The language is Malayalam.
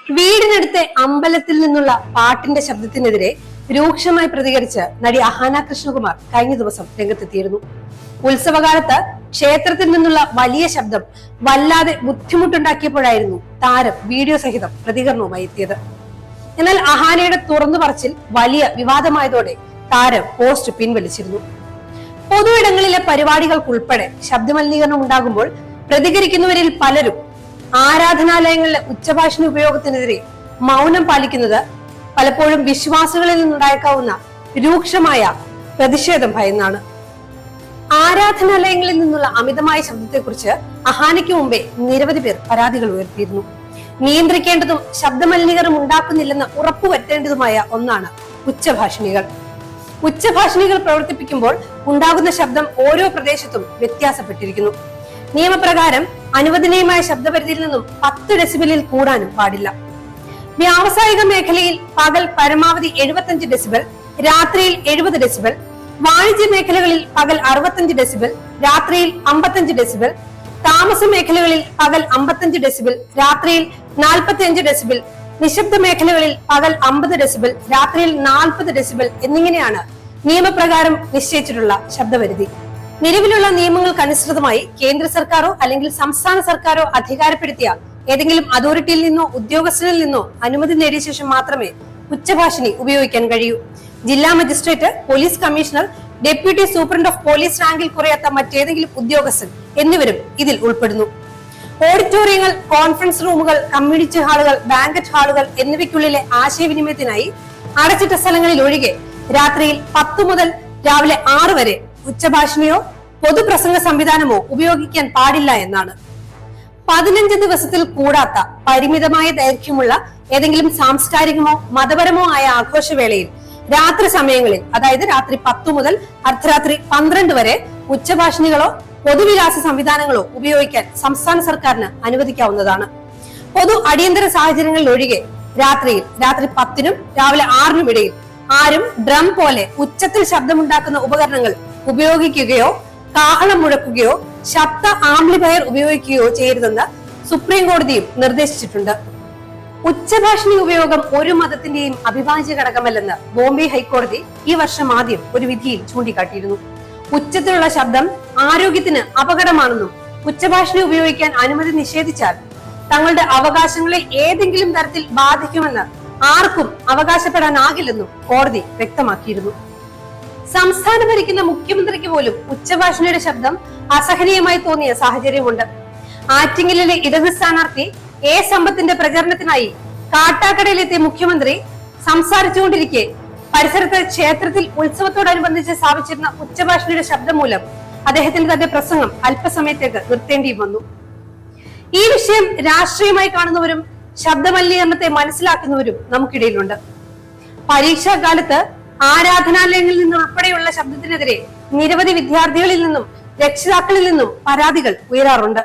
വീടിനടുത്തെ അമ്പലത്തിൽ നിന്നുള്ള പാട്ടിന്റെ ശബ്ദത്തിനെതിരെ രൂക്ഷമായി പ്രതികരിച്ച് നടി അഹാന കൃഷ്ണകുമാർ കഴിഞ്ഞ ദിവസം രംഗത്തെത്തിയിരുന്നു. ഉത്സവകാലത്ത് ക്ഷേത്രത്തിൽ നിന്നുള്ള വലിയ ശബ്ദം വല്ലാതെ ബുദ്ധിമുട്ടുണ്ടാക്കിയപ്പോഴായിരുന്നു താരം വീഡിയോ സഹിതം പ്രതികരണവുമായി എത്തിയത്. എന്നാൽ അഹാനയുടെ തുറന്നു പറച്ചിൽ വലിയ വിവാദമായതോടെ താരം പോസ്റ്റ് പിൻവലിച്ചിരുന്നു. പൊതു ഇടങ്ങളിലെ പരിപാടികൾക്കുൾപ്പെടെ ശബ്ദമലിനീകരണം ഉണ്ടാകുമ്പോൾ പ്രതികരിക്കുന്നവരിൽ പലരും ആരാധനാലയങ്ങളിലെ ഉച്ചഭാഷണ ഉപയോഗത്തിനെതിരെ മൗനം പാലിക്കുന്നത് പലപ്പോഴും വിശ്വാസികളിൽ നിന്നുണ്ടായേക്കാവുന്ന രൂക്ഷമായ പ്രതിഷേധം ഭയന്നാണ്. ആരാധനാലയങ്ങളിൽ നിന്നുള്ള അമിതമായ ശബ്ദത്തെക്കുറിച്ച് അഹാനയ്ക്ക് മുമ്പേ നിരവധി പേർ പരാതികൾ ഉയർത്തിയിരുന്നു. നിയന്ത്രിക്കേണ്ടതും ശബ്ദമലിനീകരണം ഉണ്ടാക്കുന്നില്ലെന്ന് ഉറപ്പുവരുത്തേണ്ടതുമായ ഒന്നാണ് ഉച്ചഭാഷിണികൾ. ഉച്ചഭാഷിണികൾ പ്രവർത്തിപ്പിക്കുമ്പോൾ ഉണ്ടാകുന്ന ശബ്ദം ഓരോ പ്രദേശത്തും വ്യത്യാസപ്പെട്ടിരിക്കുന്നു. നിയമപ്രകാരം അനുവദനീയമായ ശബ്ദപരിധിയിൽ നിന്നും 10 ഡെസിബലിൽ കൂടാനും പാടില്ല. വ്യാവസായിക മേഖലയിൽ പകൽ പരമാവധി 75 ഡെസിബൽ, രാത്രിയിൽ 70 ഡെസിബൽ. വാണിജ്യ മേഖലകളിൽ പകൽ 65 ഡെസിബൽ, രാത്രിയിൽ 55 ഡെസിബൽ. താമസ മേഖലകളിൽ പകൽ 55 ഡെസിബൽ, രാത്രിയിൽ 45 ഡെസിബൽ. നിശബ്ദ മേഖലകളിൽ പകൽ 50 ഡെസിബൽ, രാത്രിയിൽ 40 ഡെസിബൽ എന്നിങ്ങനെയാണ് നിയമപ്രകാരം നിശ്ചയിച്ചിട്ടുള്ള ശബ്ദപരിധി. നിലവിലുള്ള നിയമങ്ങൾക്കനുസൃതമായി കേന്ദ്ര സർക്കാരോ അല്ലെങ്കിൽ സംസ്ഥാന സർക്കാരോ അധികാരപ്പെടുത്തിയ ഏതെങ്കിലും അതോറിറ്റിയിൽ നിന്നോ ഉദ്യോഗസ്ഥനിൽ നിന്നോ അനുമതി നേടിയ ശേഷം മാത്രമേ ഉച്ചഭാഷിണി ഉപയോഗിക്കാൻ കഴിയൂ. ജില്ലാ magistrate, police commissioner, deputy superintendent of police റാങ്കിൽ കുറയാത്ത മറ്റേതെങ്കിലും ഉദ്യോഗസ്ഥൻ എന്നിവരും ഇതിൽ ഉൾപ്പെടുന്നു. ഓഡിറ്റോറിയങ്ങൾ, കോൺഫറൻസ് റൂമുകൾ, കമ്മ്യൂണിറ്റി ഹാളുകൾ, ബാങ്കറ്റ് ഹാളുകൾ എന്നിവയ്ക്കുള്ളിലെ ആശയവിനിമയത്തിനായി അടച്ചിട്ട സ്ഥലങ്ങളിൽ ഒഴികെ രാത്രിയിൽ 10 മുതൽ രാവിലെ 6 വരെ ഉച്ചഭാഷിണിയോ പൊതുപ്രസംഗ സംവിധാനമോ ഉപയോഗിക്കാൻ പാടില്ല എന്നാണ്. 15 ദിവസത്തിൽ കൂടാത്ത പരിമിതമായ ദൈർഘ്യമുള്ള ഏതെങ്കിലും സാംസ്കാരികമോ മതപരമോ ആയ ആഘോഷവേളയിൽ രാത്രി സമയങ്ങളിൽ, അതായത് രാത്രി 10 മുതൽ അർദ്ധരാത്രി 12 വരെ ഉച്ചഭാഷിണികളോ പൊതുവിലാസ സംവിധാനങ്ങളോ ഉപയോഗിക്കാൻ സംസ്ഥാന സർക്കാരിന് അനുവദിക്കാവുന്നതാണ്. പൊതു അടിയന്തര സാഹചര്യങ്ങളിൽ ഒഴികെ രാത്രി 10-നും രാവിലെ 6-നും ഇടയിൽ ആരും ഡ്രം പോലെ ഉച്ചത്തിൽ ശബ്ദമുണ്ടാക്കുന്ന ഉപകരണങ്ങൾ ഉപയോഗിക്കുകയോ കാഹളം മുഴക്കുകയോ ശബ്ദ ആംപ്ലിഫയർ ഉപയോഗിക്കുകയോ ചെയ്യരുതെന്ന് സുപ്രീം കോടതിയും നിർദ്ദേശിച്ചിട്ടുണ്ട്. ഉച്ചഭാഷിണി ഉപയോഗം ഒരു മതത്തിന്റെയും അവിഭാജ്യ ഘടകമല്ലെന്ന് ബോംബെ ഹൈക്കോടതി ഈ വർഷം ആദ്യം ഒരു വിധിയിൽ ചൂണ്ടിക്കാട്ടിയിരുന്നു. ഉച്ചത്തിലുള്ള ശബ്ദം ആരോഗ്യത്തിന് അപകടമാണെന്നും ഉച്ചഭാഷിണി ഉപയോഗിക്കാൻ അനുമതി നിഷേധിച്ചാൽ തങ്ങളുടെ അവകാശങ്ങളെ ഏതെങ്കിലും തരത്തിൽ ബാധിക്കുമെന്ന് ആർക്കും അവകാശപ്പെടാനാകില്ലെന്നും കോടതി വ്യക്തമാക്കിയിരുന്നു. സംസ്ഥാനം ഭരിക്കുന്ന മുഖ്യമന്ത്രിക്ക് പോലും ഉച്ചഭാഷിണിയുടെ ശബ്ദം അസഹനീയമായി തോന്നിയ സാഹചര്യമുണ്ട്. ആറ്റിങ്ങലിലെ ഇടത് സ്ഥാനാർത്ഥി എ സമ്പത്തിന്റെ പ്രചരണത്തിനായി കാട്ടാക്കടയിലെത്തിയ മുഖ്യമന്ത്രി സംസാരിച്ചുകൊണ്ടിരിക്കെ പരിസരത്ത് ക്ഷേത്രത്തിൽ ഉത്സവത്തോടനുബന്ധിച്ച് സ്ഥാപിച്ചിരുന്ന ഉച്ചഭാഷിണിയുടെ ശബ്ദം മൂലം അദ്ദേഹത്തിന്റെ തന്റെ പ്രസംഗം അല്പസമയത്തേക്ക് നിർത്തേണ്ടിയും വന്നു. ഈ വിഷയം രാഷ്ട്രീയമായി കാണുന്നവരും ശബ്ദമലിനീകരണത്തെ മനസ്സിലാക്കുന്നവരും നമുക്കിടയിലുണ്ട്. പരീക്ഷാ കാലത്ത് ആരാധനാലയങ്ങളിൽ നിന്നുൾപ്പെടെയുള്ള ശബ്ദത്തിനെതിരെ നിരവധി വിദ്യാർത്ഥികളിൽ നിന്നും രക്ഷിതാക്കളിൽ നിന്നും പരാതികൾ ഉയരാറുണ്ട്.